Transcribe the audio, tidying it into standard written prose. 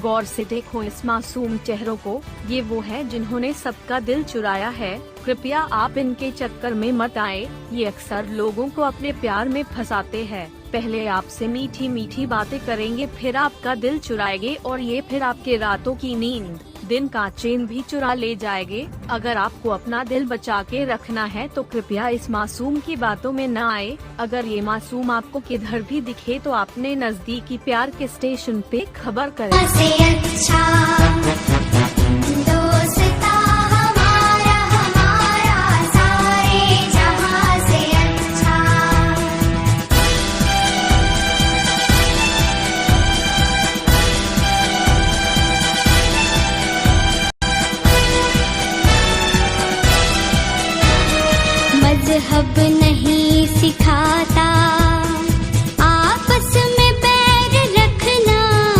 गौर से देखो इस मासूम चेहरों को, ये वो हैं जिन्होंने सबका दिल चुराया है। कृपया आप इनके चक्कर में मत आए, ये अक्सर लोगों को अपने प्यार में फंसाते हैं। पहले आपसे मीठी मीठी बातें करेंगे, फिर आपका दिल चुराएंगे और ये फिर आपके रातों की नींद, दिन का चैन भी चुरा ले जाएंगे। अगर आपको अपना दिल बचा के रखना है तो कृपया इस मासूम की बातों में न आए। अगर ये मासूम आपको किधर भी दिखे तो अपने नजदीकी प्यार के स्टेशन पे खबर करें। मज़हब